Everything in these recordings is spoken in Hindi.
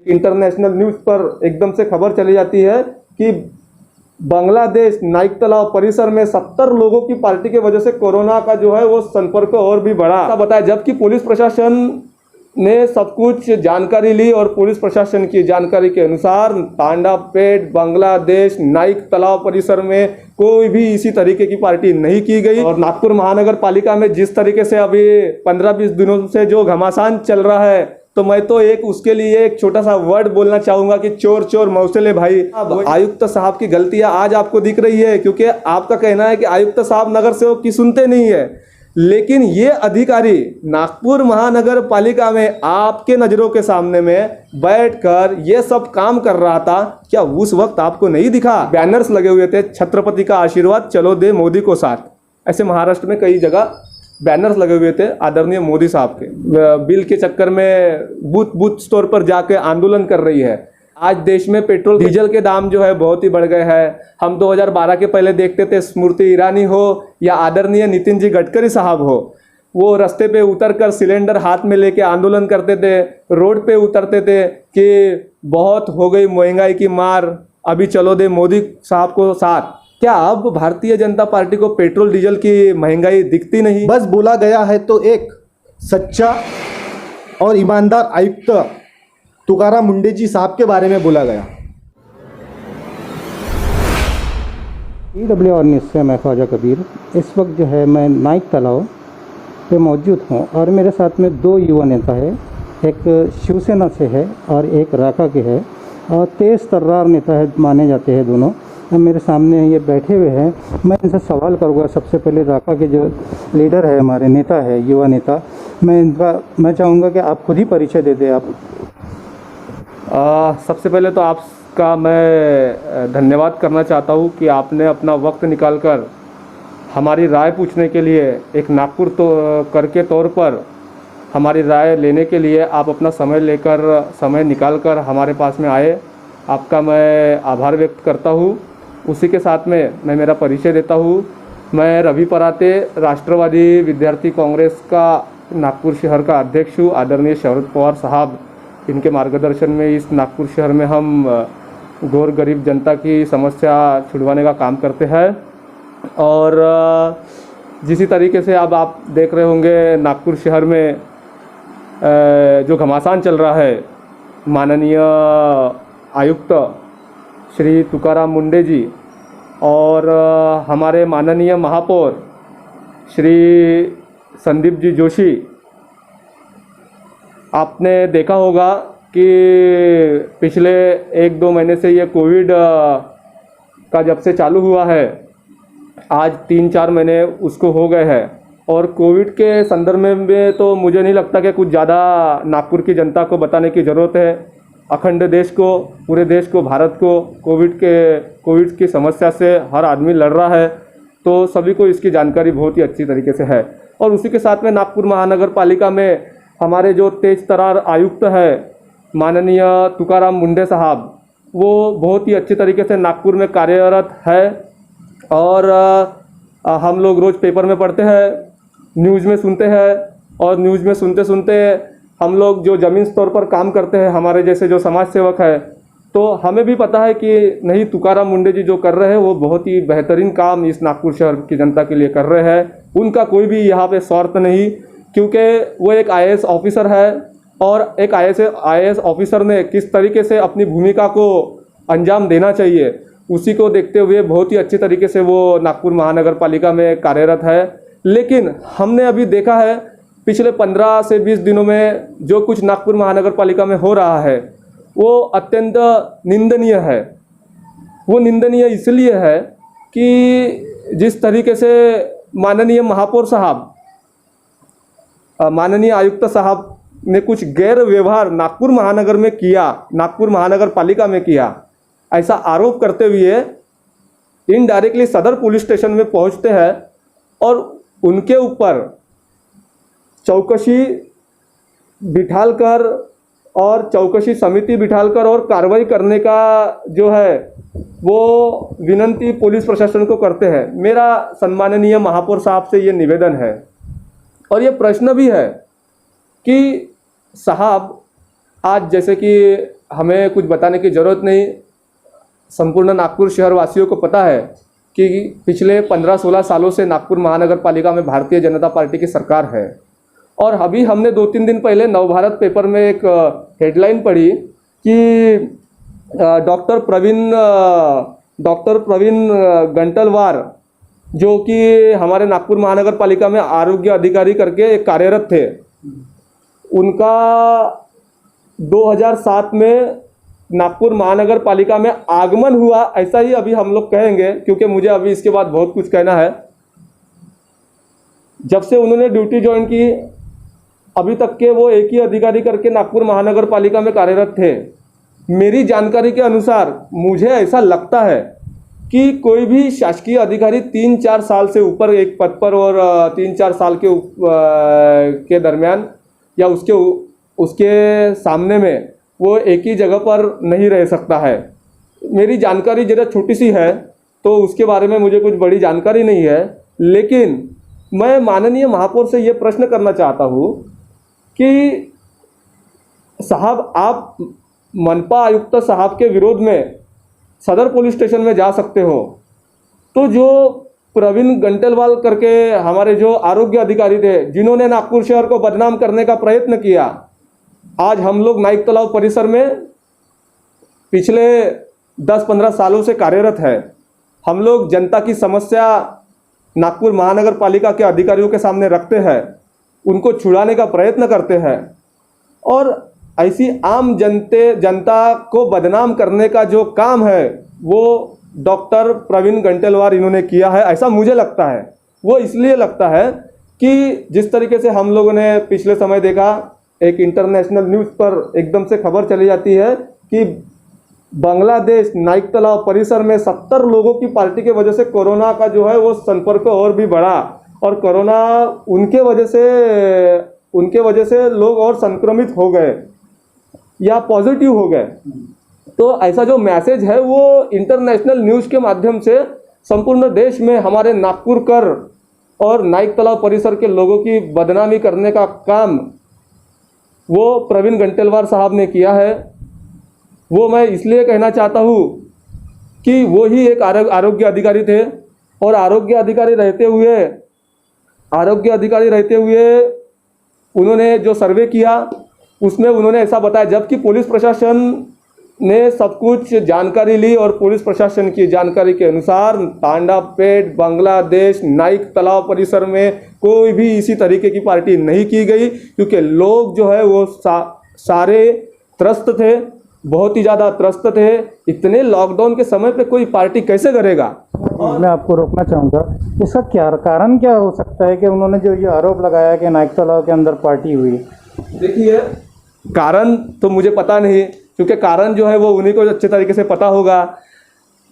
इंटरनेशनल न्यूज़ पर एकदम से खबर चली जाती है कि बांग्लादेश नाइक तालाब परिसर में 70 लोगों की पार्टी की वजह से कोरोना का जो है वो संपर्क और भी बढ़ा, ऐसा बताया। जबकि पुलिस प्रशासन ने सब कुछ जानकारी ली और पुलिस प्रशासन की जानकारी के अनुसार तांडापेट बांग्लादेश नाइक तालाब परिसर में कोई भी इसी तरीके की पार्टी नहीं की गई। और नागपुर महानगर पालिका में जिस तरीके से अभी 15-20 दिनों से जो घमासान चल रहा है, तो मैं तो उसके लिए एक छोटा सा वर्ड बोलना चाहूंगा कि चोर चोर मौसले भाई। आयुक्त साहब की गलतियां आज आपको दिख रही है, क्योंकि आपका कहना है कि आयुक्त साहब नगर सेवक की सुनते नहीं है, लेकिन ये अधिकारी नागपुर महानगर पालिका में आपके नज़रों के सामने में बैठकर ये सब काम कर रहा था। क्या उस वक्त आपको नहीं दिखा? बैनर्स लगे हुए थे, छत्रपति का आशीर्वाद चलो दे मोदी को साथ। ऐसे महाराष्ट्र में कई जगह बैनर्स लगे हुए थे आदरणीय मोदी साहब के। बिल के चक्कर में बूथ बूथ स्टोर पर जाके आंदोलन कर रही है। आज देश में पेट्रोल डीजल के दाम जो है बहुत ही बढ़ गए हैं। हम 2012 के पहले देखते थे स्मृति ईरानी हो या आदरणीय नितिन जी गडकरी साहब हो, वो रास्ते पे उतरकर सिलेंडर हाथ में लेके आंदोलन करते थे, रोड पे उतरते थे कि बहुत हो गई महंगाई की मार, अभी चलो दे मोदी साहब को साथ। क्या अब भारतीय जनता पार्टी को पेट्रोल डीजल की महंगाई दिखती नहीं? बस बोला गया है तो एक सच्चा और ईमानदार आयुक्त तुकाराम मुंडे जी साहब के बारे में बोला गया। PWR न्यूज़ से मैं ख्वाजा कबीर। इस वक्त जो है मैं नाइक तालाब पे मौजूद हूँ और मेरे साथ में 2 युवा नेता है, एक शिवसेना से है और एक राका के है, और तेज़ तर्रार नेता है माने जाते हैं दोनों। अब मेरे सामने ये बैठे हुए हैं, मैं इनसे सवाल करूँगा। सबसे पहले राका के जो लीडर है, हमारे नेता है, युवा नेता, मैं चाहूँगा कि आप खुद ही परिचय दे दें। आप सबसे पहले तो आपका मैं धन्यवाद करना चाहता हूँ कि आपने अपना वक्त निकालकर हमारी राय पूछने के लिए, एक नागपुर तो करके तौर पर हमारी राय लेने के लिए आप अपना समय निकाल कर हमारे पास में आए। आपका मैं आभार व्यक्त करता हूँ। उसी के साथ में मैं मेरा परिचय देता हूँ। मैं रवि पराते, राष्ट्रवादी विद्यार्थी कांग्रेस का नागपुर शहर का अध्यक्ष हूँ। आदरणीय शरद पवार साहब, इनके मार्गदर्शन में इस नागपुर शहर में हम गौर गरीब जनता की समस्या छुड़वाने का काम करते हैं। और जिसी तरीके से अब आप देख रहे होंगे नागपुर शहर में जो घमासान चल रहा है, माननीय आयुक्त श्री तुकाराम मुंडे जी और हमारे माननीय महापौर श्री संदीप जी जोशी, आपने देखा होगा कि पिछले 1-2 महीने से ये कोविड का जब से चालू हुआ है, आज 3-4 महीने उसको हो गए हैं। और कोविड के संदर्भ में तो मुझे नहीं लगता कि कुछ ज़्यादा नागपुर की जनता को बताने की ज़रूरत है। अखंड देश को, पूरे देश को, भारत को कोविड की समस्या से हर आदमी लड़ रहा है, तो सभी को इसकी जानकारी बहुत ही अच्छी तरीके से है। और उसी के साथ में नागपुर महानगर पालिका में हमारे जो तेज तर्रार आयुक्त है माननीय तुकाराम मुंडे साहब, वो बहुत ही अच्छी तरीके से नागपुर में कार्यरत है। और हम लोग रोज़ पेपर में पढ़ते हैं, न्यूज़ में सुनते हैं, और न्यूज़ में सुनते सुनते हम लोग जो ज़मीन स्तर पर काम करते हैं, हमारे जैसे जो समाज सेवक है, तो हमें भी पता है कि नहीं, तुकाराम मुंडे जी जो कर रहे हैं वो बहुत ही बेहतरीन काम इस नागपुर शहर की जनता के लिए कर रहे हैं। उनका कोई भी यहाँ पे स्वार्थ नहीं, क्योंकि वो एक IAS ऑफिसर है और एक IAS ऑफिसर ने किस तरीके से अपनी भूमिका को अंजाम देना चाहिए, उसी को देखते हुए बहुत ही अच्छी तरीके से वो नागपुर महानगर पालिका में कार्यरत है। लेकिन हमने अभी देखा है पिछले 15 से 20 दिनों में जो कुछ नागपुर महानगर पालिका में हो रहा है वो अत्यंत निंदनीय है। वो निंदनीय इसलिए है कि जिस तरीके से माननीय महापौर साहब, माननीय आयुक्त साहब ने कुछ गैर व्यवहार नागपुर महानगर में किया, नागपुर महानगर पालिका में किया, ऐसा आरोप करते हुए इनडायरेक्टली सदर पुलिस स्टेशन में पहुंचते हैं और उनके ऊपर चौकसी बिठालकर और चौकसी समिति बिठालकर और कार्रवाई करने का जो है वो विनंती पुलिस प्रशासन को करते हैं। मेरा सम्माननीय महापौर साहब से ये निवेदन है और ये प्रश्न भी है कि साहब, आज जैसे कि हमें कुछ बताने की ज़रूरत नहीं, संपूर्ण नागपुर शहर वासियों को पता है कि पिछले 15-16 सालों से नागपुर महानगर पालिका में भारतीय जनता पार्टी की सरकार है। और अभी हमने 2-3 दिन पहले नवभारत पेपर में एक हेडलाइन पढ़ी कि डॉक्टर प्रवीण गंटलवार, जो कि हमारे नागपुर महानगर पालिका में आरोग्य अधिकारी करके एक कार्यरत थे, उनका 2007 में नागपुर महानगर पालिका में आगमन हुआ, ऐसा ही अभी हम लोग कहेंगे, क्योंकि मुझे अभी इसके बाद बहुत कुछ कहना है। जब से उन्होंने ड्यूटी ज्वाइन की अभी तक के वो एक ही अधिकारी करके नागपुर महानगर पालिका में कार्यरत थे। मेरी जानकारी के अनुसार मुझे ऐसा लगता है कि कोई भी शासकीय अधिकारी 3-4 साल से ऊपर एक पद पर और 3-4 साल के दरमियान या उसके सामने में वो एक ही जगह पर नहीं रह सकता है। मेरी जानकारी ज़रा छोटी सी है तो उसके बारे में मुझे कुछ बड़ी जानकारी नहीं है, लेकिन मैं माननीय महापौर से ये प्रश्न करना चाहता हूँ कि साहब, आप मनपा आयुक्त साहब के विरोध में सदर पुलिस स्टेशन में जा सकते हो, तो जो प्रवीण गंटेलवाल करके हमारे जो आरोग्य अधिकारी थे, जिन्होंने नागपुर शहर को बदनाम करने का प्रयत्न किया, आज हम लोग नाइक तालाब परिसर में पिछले 10-15 सालों से कार्यरत है। हम लोग जनता की समस्या नागपुर महानगर पालिका के अधिकारियों के सामने रखते हैं, उनको छुड़ाने का प्रयत्न करते हैं, और ऐसी आम जनता को बदनाम करने का जो काम है वो डॉक्टर प्रवीण गंटेलवार इन्होंने किया है, ऐसा मुझे लगता है। वो इसलिए लगता है कि जिस तरीके से हम लोगों ने पिछले समय देखा, एक इंटरनेशनल न्यूज़ पर एकदम से खबर चली जाती है कि बांग्लादेश नाइक तालाब परिसर में 70 लोगों की पार्टी के वजह से कोरोना का जो है वो संपर्क और भी बढ़ा, और कोरोना उनके वजह से लोग और संक्रमित हो गए या पॉजिटिव हो गए। तो ऐसा जो मैसेज है वो इंटरनेशनल न्यूज़ के माध्यम से संपूर्ण देश में हमारे नागपुर कर और नाइक तालाब परिसर के लोगों की बदनामी करने का काम वो प्रवीण गंटेलवार साहब ने किया है। वो मैं इसलिए कहना चाहता हूँ कि वो ही एक आरोग्य अधिकारी थे, और आरोग्य अधिकारी रहते हुए उन्होंने जो सर्वे किया उसमें उन्होंने ऐसा बताया, जबकि पुलिस प्रशासन ने सब कुछ जानकारी ली, और पुलिस प्रशासन की जानकारी के अनुसार तांडापेट, बांग्लादेश, नाइक तालाब परिसर में कोई भी इसी तरीके की पार्टी नहीं की गई, क्योंकि लोग जो है वो सारे त्रस्त थे, बहुत ही ज़्यादा त्रस्त थे। इतने लॉकडाउन के समय पे कोई पार्टी कैसे करेगा? मैं आपको रोकना चाहूँगा, इसका क्या कारण क्या हो सकता है कि उन्होंने जो ये आरोप लगाया कि नाइक तालाब के अंदर पार्टी हुई? देखिए, कारण तो मुझे पता नहीं, क्योंकि कारण जो है वो उन्हीं को अच्छे तरीके से पता होगा।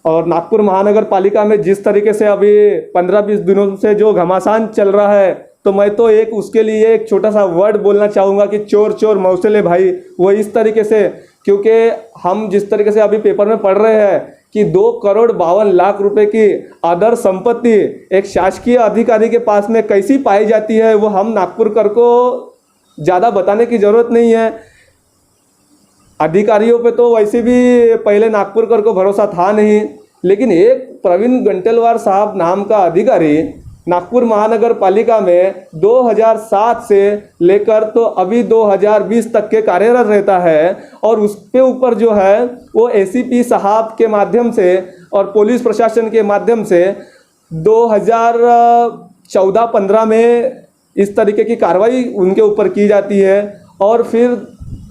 और नागपुर महानगर पालिका में जिस तरीके से अभी 15-20 दिनों से जो घमासान चल रहा है, तो मैं तो उसके लिए एक छोटा सा वर्ड बोलना चाहूँगा कि चोर चोर मौसले भाई। वो इस तरीके से, क्योंकि हम जिस तरीके से अभी पेपर में पढ़ रहे हैं कि 2,52,00,000 रुपए की अदर संपत्ति एक शासकीय अधिकारी के पास में कैसी पाई जाती है, वो हम नागपुर कर को ज़्यादा बताने की ज़रूरत नहीं है। अधिकारियों पे तो वैसे भी पहले नागपुर कर को भरोसा था नहीं, लेकिन एक प्रवीण गंटेलवार साहब नाम का अधिकारी नागपुर महानगर पालिका में 2007 से लेकर तो अभी 2020 तक के कार्यरत रहता है, और उसके ऊपर जो है वो एसीपी साहब के माध्यम से और पुलिस प्रशासन के माध्यम से 2014-15 में इस तरीके की कार्रवाई उनके ऊपर की जाती है, और फिर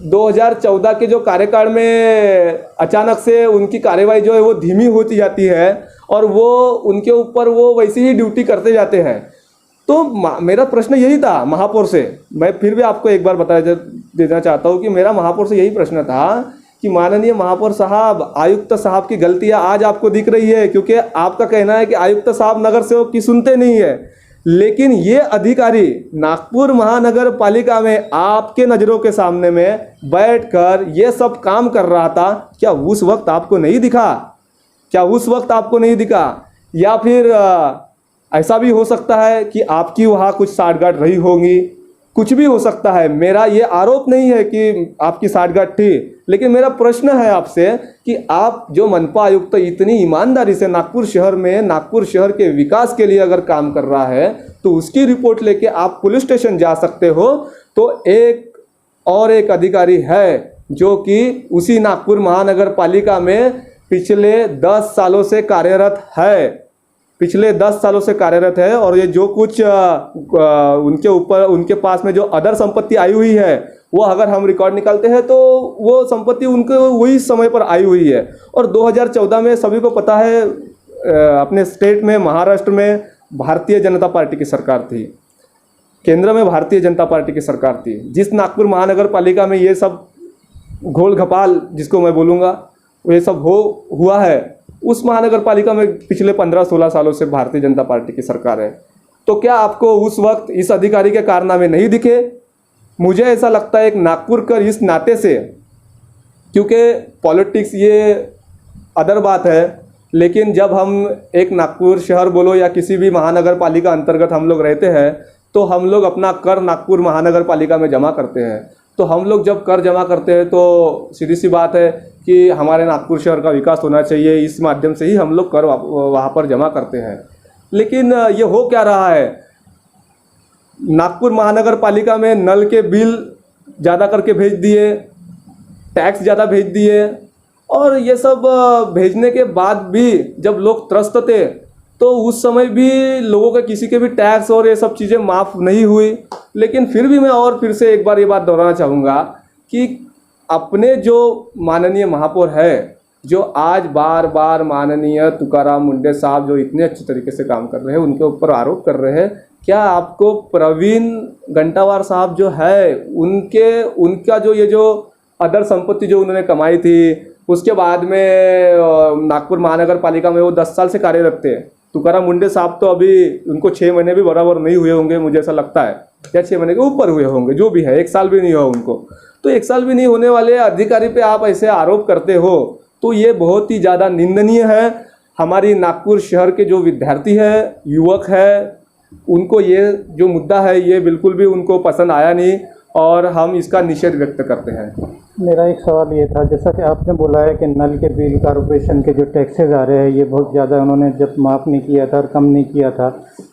2014 के जो कार्यकाल में अचानक से उनकी कार्रवाई जो है वो धीमी होती जाती है, और वो उनके ऊपर वो वैसे ही ड्यूटी करते जाते हैं। तो मेरा प्रश्न यही था महापौर से, मैं फिर भी आपको एक बार बता देना चाहता हूँ कि मेरा महापौर से यही प्रश्न था कि माननीय महापौर साहब, आयुक्त साहब की गलतियाँ आज आपको दिख रही है, क्योंकि आपका कहना है कि आयुक्त साहब नगर सेवक की सुनते नहीं है, लेकिन ये अधिकारी नागपुर महानगर पालिका में आपके नज़रों के सामने में बैठकर ये सब काम कर रहा था। क्या उस वक्त आपको नहीं दिखा? या फिर ऐसा भी हो सकता है कि आपकी वहाँ कुछ साठगांठ रही होंगी, कुछ भी हो सकता है। मेरा ये आरोप नहीं है कि आपकी साठगांठ थी, लेकिन मेरा प्रश्न है आपसे कि आप जो मनपा आयुक्त इतनी ईमानदारी से नागपुर शहर में नागपुर शहर के विकास के लिए अगर काम कर रहा है तो उसकी रिपोर्ट लेके आप पुलिस स्टेशन जा सकते हो, तो एक अधिकारी है जो कि उसी नागपुर महानगर पालिका में पिछले 10 सालों से कार्यरत है, पिछले 10 सालों से कार्यरत है। और ये जो कुछ उनके ऊपर उनके पास में जो अदर संपत्ति आई हुई है वो अगर हम रिकॉर्ड निकालते हैं तो वो संपत्ति उनको वही समय पर आई हुई है। और 2014 में सभी को पता है अपने स्टेट में महाराष्ट्र में भारतीय जनता पार्टी की सरकार थी, केंद्र में भारतीय जनता पार्टी की सरकार थी। जिस नागपुर महानगर पालिका में ये सब घोल घपाल जिसको मैं बोलूँगा ये सब हुआ है, उस महानगर पालिका में पिछले 15-16 सालों से भारतीय जनता पार्टी की सरकार है। तो क्या आपको उस वक्त इस अधिकारी के कारनामे नहीं दिखे? मुझे ऐसा लगता है एक नागपुर कर इस नाते से, क्योंकि पॉलिटिक्स ये अदर बात है, लेकिन जब हम एक नागपुर शहर बोलो या किसी भी महानगर पालिका अंतर्गत हम लोग रहते हैं तो हम लोग अपना कर नागपुर महानगर पालिका में जमा करते हैं। तो हम लोग जब कर जमा करते हैं तो सीधी सी बात है कि हमारे नागपुर शहर का विकास होना चाहिए, इस माध्यम से ही हम लोग कर वहाँ पर जमा करते हैं। लेकिन ये हो क्या रहा है, नागपुर महानगर पालिका में नल के बिल ज़्यादा करके भेज दिए, टैक्स ज़्यादा भेज दिए, और ये सब भेजने के बाद भी जब लोग त्रस्त थे तो उस समय भी लोगों के किसी के भी टैक्स और ये सब चीज़ें माफ़ नहीं हुई। लेकिन फिर भी मैं और फिर से एक बार ये बात दोहराना चाहूँगा कि अपने जो माननीय महापौर है, जो आज बार बार माननीय तुकाराम मुंडे साहब जो इतने अच्छे तरीके से काम कर रहे हैं उनके ऊपर आरोप कर रहे हैं, क्या आपको प्रवीण गंटावार साहब जो है उनका जो ये जो अदर संपत्ति जो उन्होंने कमाई थी, उसके बाद में नागपुर महानगर पालिका में वो 10 साल से कार्यरत थे। तुकाराम मुंडे साहब तो अभी उनको 6 महीने भी बराबर नहीं हुए होंगे, मुझे ऐसा लगता है, या 6 महीने के ऊपर हुए होंगे, जो भी है, 1 साल भी नहीं हुआ उनको। तो 1 साल भी नहीं होने वाले अधिकारी पे आप ऐसे आरोप करते हो तो ये बहुत ही ज़्यादा निंदनीय है। हमारी नागपुर शहर के जो विद्यार्थी है, युवक है, उनको ये जो मुद्दा है ये बिल्कुल भी उनको पसंद आया नहीं और हम इसका निषेध व्यक्त करते हैं। मेरा एक सवाल ये था, जैसा कि आपने बोला है कि नल के बिल, कॉरपोरेशन के जो टैक्सेस आ रहे हैं ये बहुत ज़्यादा उन्होंने जब माफ़ नहीं किया था और कम नहीं किया था,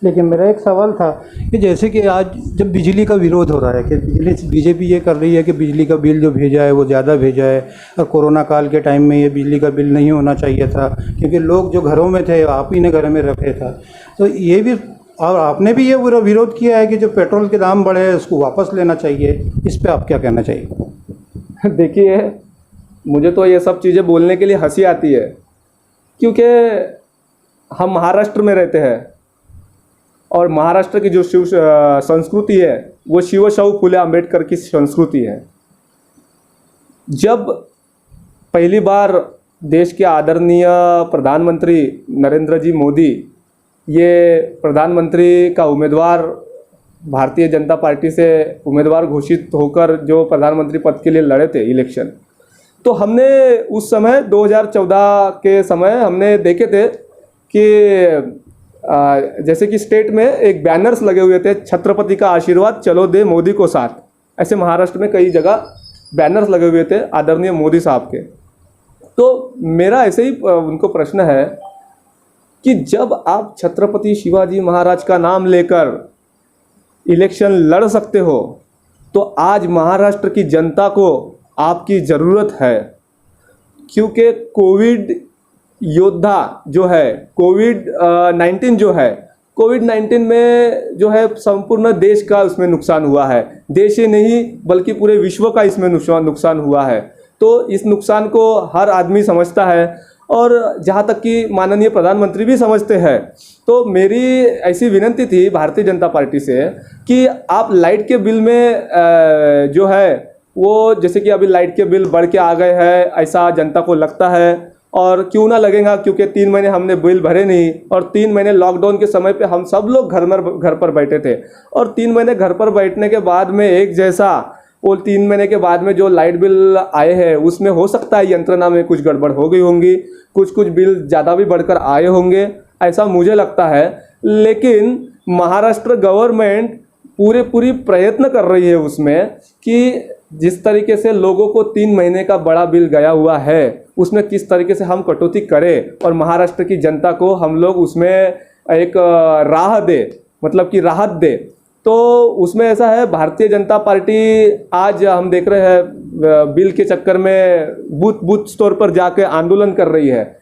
लेकिन मेरा एक सवाल था कि जैसे कि आज जब बिजली का विरोध हो रहा है कि बीजेपी ये कर रही है कि बिजली का बिल जो भेजा है वो ज़्यादा भेजा है, और कोरोना काल के टाइम में ये बिजली का बिल नहीं होना चाहिए था क्योंकि लोग जो घरों में थे आप ही ने घर में रखे था। तो ये भी, और आपने भी ये विरोध किया है कि जो पेट्रोल के दाम बढ़े हैं उसको वापस लेना चाहिए, इस पे आप क्या कहना चाहिए? देखिए, मुझे तो ये सब चीज़ें बोलने के लिए हंसी आती है क्योंकि हम महाराष्ट्र में रहते हैं और महाराष्ट्र की जो शिव संस्कृति है वो शिवशाहू फुले अम्बेडकर की संस्कृति है। जब पहली बार देश के आदरणीय प्रधानमंत्री नरेंद्र जी मोदी ये प्रधानमंत्री का उम्मीदवार भारतीय जनता पार्टी से उम्मीदवार घोषित होकर जो प्रधानमंत्री पद के लिए लड़े थे इलेक्शन, तो हमने उस समय 2014 के समय हमने देखे थे कि जैसे कि स्टेट में एक बैनर्स लगे हुए थे, छत्रपति का आशीर्वाद चलो दे मोदी को साथ, ऐसे महाराष्ट्र में कई जगह बैनर्स लगे हुए थे आदरणीय मोदी साहब के। तो मेरा ऐसे ही उनको प्रश्न है कि जब आप छत्रपति शिवाजी महाराज का नाम लेकर इलेक्शन लड़ सकते हो तो आज महाराष्ट्र की जनता को आपकी ज़रूरत है, क्योंकि कोविड योद्धा जो है, कोविड-19 जो है, कोविड-19 में जो है संपूर्ण देश का उसमें नुकसान हुआ है, देश ही नहीं बल्कि पूरे विश्व का इसमें नुकसान हुआ है। तो इस नुकसान को हर आदमी समझता है और जहाँ तक कि माननीय प्रधानमंत्री भी समझते हैं। तो मेरी ऐसी विनती थी भारतीय जनता पार्टी से कि आप लाइट के बिल में जो है वो, जैसे कि अभी लाइट के बिल बढ़ के आ गए हैं ऐसा जनता को लगता है, और क्यों ना लगेगा क्योंकि 3 महीने हमने बिल भरे नहीं और 3 महीने लॉकडाउन के समय पे हम सब लोग घर पर बैठे थे, और 3 महीने घर पर बैठने के बाद में एक जैसा वो 3 महीने के बाद में जो लाइट बिल आए हैं उसमें हो सकता है यंत्रणा में कुछ गड़बड़ हो गई होंगी, कुछ बिल ज़्यादा भी बढ़कर आए होंगे, ऐसा मुझे लगता है। लेकिन महाराष्ट्र गवर्नमेंट पूरी प्रयत्न कर रही है उसमें कि जिस तरीके से लोगों को 3 महीने का बड़ा बिल गया हुआ है, उसमें किस तरीके से हम कटौती करें और महाराष्ट्र की जनता को हम लोग उसमें एक राह दे, मतलब कि राहत दे। तो उसमें ऐसा है, भारतीय जनता पार्टी आज हम देख रहे हैं बिल के चक्कर में बूथ बूथ स्टोर पर जाके आंदोलन कर रही है।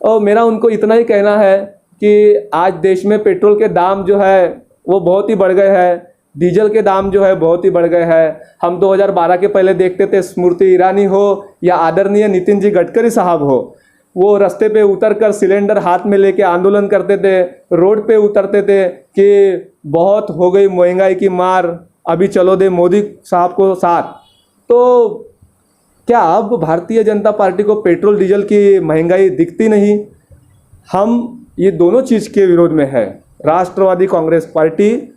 और मेरा उनको इतना ही कहना है कि आज देश में पेट्रोल के दाम जो है वो बहुत ही बढ़ गए हैं, डीजल के दाम जो है बहुत ही बढ़ गए हैं। हम 2012 के पहले देखते थे स्मृति ईरानी हो या आदरणीय नितिन जी गडकरी साहब हो, वो रास्ते पे उतरकर सिलेंडर हाथ में लेके आंदोलन करते थे, रोड पे उतरते थे कि बहुत हो गई महंगाई की मार, अभी चलो दे मोदी साहब को साथ। तो क्या अब भारतीय जनता पार्टी को पेट्रोल डीजल की महंगाई दिखती नहीं? हम ये दोनों चीज़ के विरोध में है। राष्ट्रवादी कांग्रेस पार्टी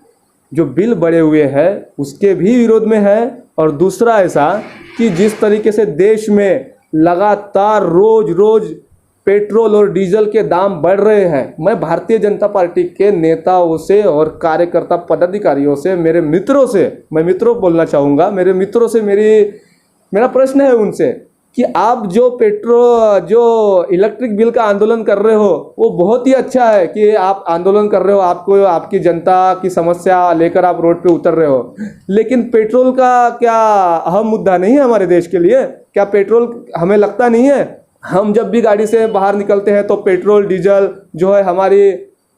जो बिल बढ़े हुए हैं उसके भी विरोध में है, और दूसरा ऐसा कि जिस तरीके से देश में लगातार रोज रोज पेट्रोल और डीजल के दाम बढ़ रहे हैं, मैं भारतीय जनता पार्टी के नेताओं से और कार्यकर्ता पदाधिकारियों से, मेरे मित्रों से, मैं मित्रों बोलना चाहूँगा, मेरे मित्रों से मेरा प्रश्न है उनसे कि आप जो इलेक्ट्रिक बिल का आंदोलन कर रहे हो वो बहुत ही अच्छा है कि आप आंदोलन कर रहे हो, आपको आपकी जनता की समस्या लेकर आप रोड पे उतर रहे हो, लेकिन पेट्रोल का क्या अहम मुद्दा नहीं है हमारे देश के लिए? क्या पेट्रोल हमें लगता नहीं है? हम जब भी गाड़ी से बाहर निकलते हैं तो पेट्रोल डीजल जो है हमारी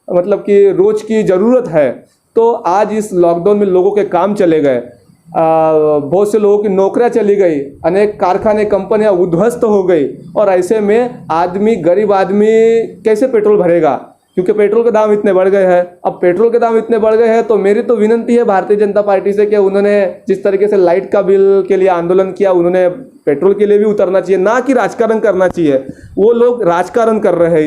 मतलब कि रोज की ज़रूरत है। तो आज इस लॉकडाउन में लोगों के काम चले गए, बहुत से लोगों की नौकरियां चली गई, अनेक कारखाने कंपनियां उद्ध्वस्त हो गई, और ऐसे में आदमी, गरीब आदमी कैसे पेट्रोल भरेगा? क्योंकि पेट्रोल के दाम इतने बढ़ गए हैं। अब पेट्रोल के दाम इतने बढ़ गए हैं तो मेरी तो विनती है भारतीय जनता पार्टी से कि उन्होंने जिस तरीके से लाइट का बिल के लिए आंदोलन किया, उन्होंने पेट्रोल के लिए भी उतरना चाहिए, ना कि राजकारण करना चाहिए। वो लोग राजकारण कर रहे हैं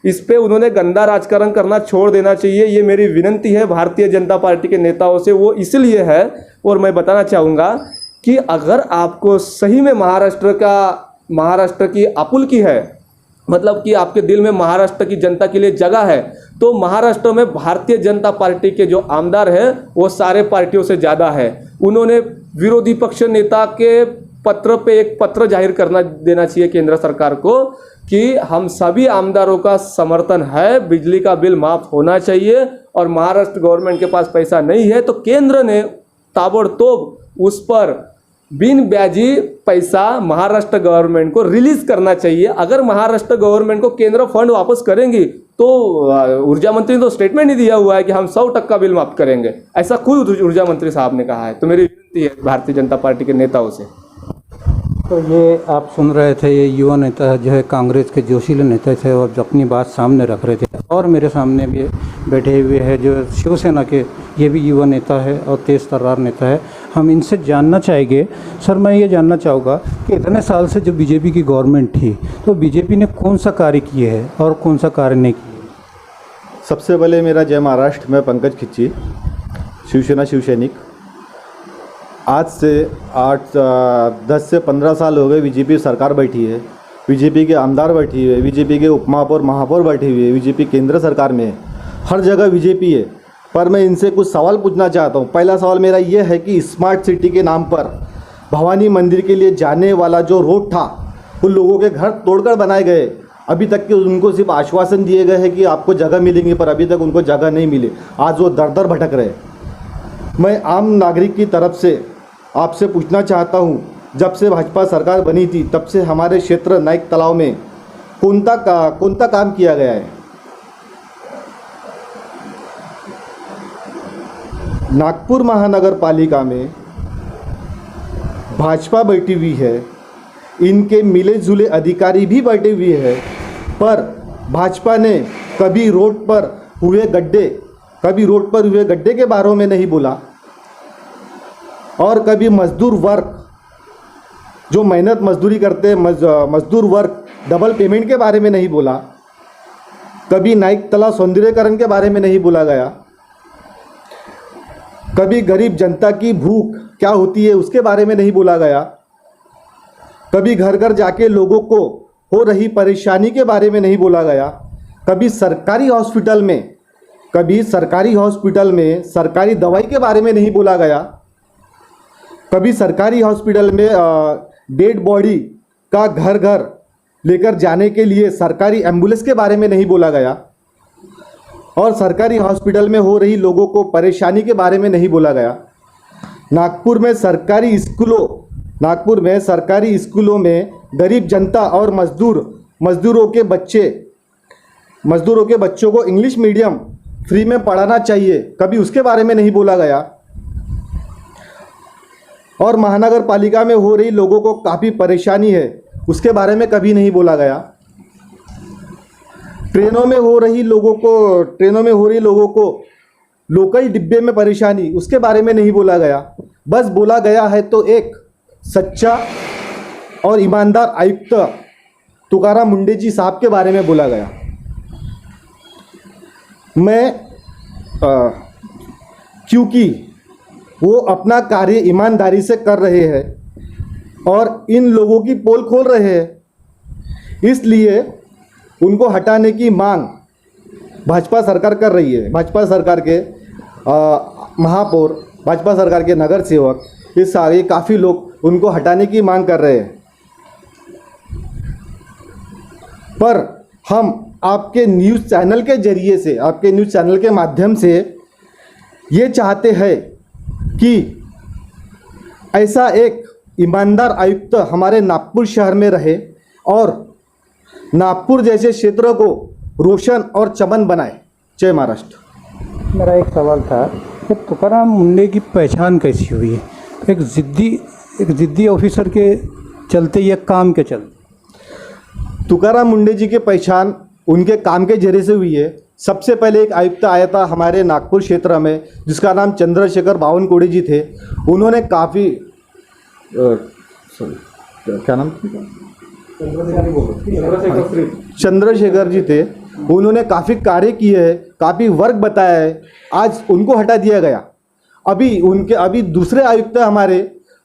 इस पे उन्होंने गंदा राजकारण करना छोड़ देना चाहिए। ये मेरी विनती है भारतीय जनता पार्टी के नेताओं से। वो इसलिए है, और मैं बताना चाहूँगा कि अगर आपको सही में महाराष्ट्र की आपुलकी है, मतलब कि आपके दिल में महाराष्ट्र की जनता के लिए जगह है, तो महाराष्ट्र में भारतीय जनता पार्टी के जो आमदार हैं वो सारे पार्टियों से ज़्यादा है। उन्होंने विरोधी पक्ष नेता के पत्र पे एक पत्र जाहिर करना देना चाहिए केंद्र सरकार को कि हम सभी आमदारों का समर्थन है, बिजली का बिल माफ़ होना चाहिए, और महाराष्ट्र गवर्नमेंट के पास पैसा नहीं है तो केंद्र ने ताबड़तोड़ उस पर बिन ब्याजी पैसा महाराष्ट्र गवर्नमेंट को रिलीज करना चाहिए। अगर महाराष्ट्र गवर्नमेंट को केंद्र फंड वापस करेंगी तो ऊर्जा मंत्री ने तो स्टेटमेंट ही दिया हुआ है कि हम 100% बिल माफ करेंगे, ऐसा खुद ऊर्जा मंत्री साहब ने कहा है। तो मेरी विनती है भारतीय जनता पार्टी के नेताओं से। तो ये आप सुन रहे थे, ये युवा नेता जो है कांग्रेस के जोशीले नेता थे और जो अपनी बात सामने रख रहे थे। और मेरे सामने भी बैठे हुए हैं जो शिवसेना के, ये भी युवा नेता है और तेज तर्रार नेता है। हम इनसे जानना चाहेंगे। सर, मैं ये जानना चाहूँगा कि इतने साल से जो बीजेपी की गवर्नमेंट थी तो बीजेपी ने कौन सा कार्य किए हैं और कौन सा कार्य नहीं किए? सबसे पहले मेरा जय महाराष्ट्र। मैं पंकज खिच्ची, शिवसेना शिवसैनिक। आज से 10 से 15 साल हो गए बीजेपी सरकार बैठी है, बीजेपी के आमदार बैठी हुए, बीजेपी के उपमहापौर महापौर बैठे हुए, बीजेपी केंद्र सरकार में है, हर जगह बीजेपी है। पर मैं इनसे कुछ सवाल पूछना चाहता हूँ। पहला सवाल मेरा ये है कि स्मार्ट सिटी के नाम पर भवानी मंदिर के लिए जाने वाला जो रोड था उन लोगों के घर तोड़कर बनाए गए। अभी तक के उनको सिर्फ आश्वासन दिए गए हैं कि आपको जगह मिलेंगी, पर अभी तक उनको जगह नहीं मिली। आज वो दर दर भटक रहे। मैं आम नागरिक की तरफ से आपसे पूछना चाहता हूँ, जब से भाजपा सरकार बनी थी तब से हमारे क्षेत्र नाइक तालाब में कौन काम किया गया है? नागपुर महानगर पालिका में भाजपा बैठी हुई है, इनके मिले जुले अधिकारी भी बैठे हुए हैं, पर भाजपा ने कभी रोड पर हुए गड्ढे के बारे में नहीं बोला, और कभी मजदूर वर्ग जो मेहनत मजदूरी करते मजदूर वर्ग डबल पेमेंट के बारे में नहीं बोला, कभी नाइक तालाब सौंदर्यीकरण के बारे में नहीं बोला गया, कभी गरीब जनता की भूख क्या होती है उसके बारे में नहीं बोला गया, कभी घर घर जाके लोगों को हो रही परेशानी के बारे में नहीं बोला गया, कभी सरकारी हॉस्पिटल में सरकारी दवाई के बारे में नहीं बोला गया, कभी सरकारी हॉस्पिटल में डेड बॉडी का घर घर लेकर जाने के लिए सरकारी एम्बुलेंस के बारे में नहीं बोला गया, और सरकारी हॉस्पिटल में हो रही लोगों को परेशानी के बारे में नहीं बोला गया। नागपुर में सरकारी स्कूलों में गरीब जनता और मजदूरों के बच्चों को इंग्लिश मीडियम फ्री में पढ़ाना चाहिए, कभी उसके बारे में नहीं बोला गया। और महानगर पालिका में हो रही लोगों को काफ़ी परेशानी है, उसके बारे में कभी नहीं बोला गया। ट्रेनों में हो रही लोगों को लोकल डिब्बे में परेशानी, उसके बारे में नहीं बोला गया। बस बोला गया है तो एक सच्चा और ईमानदार आयुक्त तुकाराम मुंडे जी साहब के बारे में बोला गया। क्योंकि वो अपना कार्य ईमानदारी से कर रहे हैं और इन लोगों की पोल खोल रहे हैं, इसलिए उनको हटाने की मांग भाजपा सरकार कर रही है। भाजपा सरकार के महापौर, भाजपा सरकार के नगर सेवक, इस सारे काफ़ी लोग उनको हटाने की मांग कर रहे हैं। पर हम आपके न्यूज़ चैनल के जरिए से, आपके न्यूज़ चैनल के माध्यम से ये चाहते हैं कि ऐसा एक ईमानदार आयुक्त हमारे नागपुर शहर में रहे और नागपुर जैसे क्षेत्र को रोशन और चमन बनाए। जय महाराष्ट्र। मेरा एक सवाल था कि तुकाराम मुंडे की पहचान कैसी हुई है? एक ज़िद्दी ऑफिसर के चलते या काम के चलते? तुकाराम मुंडे जी की पहचान उनके काम के जरिए से हुई है। सबसे पहले एक आयुक्त आया था हमारे नागपुर क्षेत्र में, जिसका नाम चंद्रशेखर बावनकुळे जी थे। उन्होंने काफ़ी क्या नाम था? चंद्रशेखर जी थे। उन्होंने काफ़ी कार्य किए हैं, काफ़ी वर्क बताया है। आज उनको हटा दिया गया। अभी दूसरे आयुक्त हमारे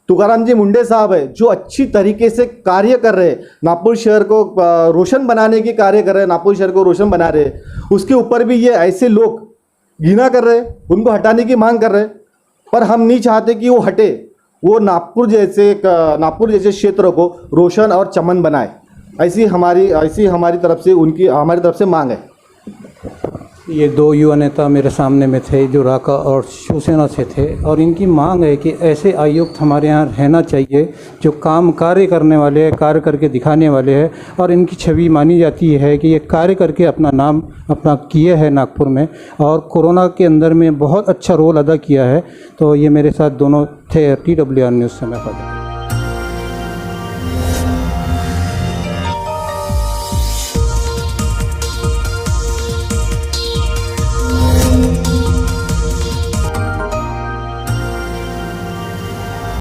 तुकाराम जी मुंडे साहब है, जो अच्छी तरीके से कार्य कर रहे हैं, नागपुर शहर को रोशन बनाने की कार्य कर रहे हैं, नागपुर शहर को रोशन बना रहे हैं। उसके ऊपर भी ये ऐसे लोग घृणा कर रहे हैं, उनको हटाने की मांग कर रहे हैं। पर हम नहीं चाहते कि वो हटे, वो नागपुर जैसे क्षेत्र को रोशन और चमन बनाए। ऐसी हमारी तरफ से मांग है। ये दो युवा नेता मेरे सामने में थे जो राका और शिवसेना से थे, और इनकी मांग है कि ऐसे आयुक्त हमारे यहाँ रहना चाहिए जो कार्य करने वाले हैं, कार्य करके दिखाने वाले हैं। और इनकी छवि मानी जाती है कि ये कार्य करके अपना नाम किए हैं नागपुर में, और कोरोना के अंदर में बहुत अच्छा रोल अदा किया है। तो ये मेरे साथ दोनों थे। TWR न्यूज़ से मैं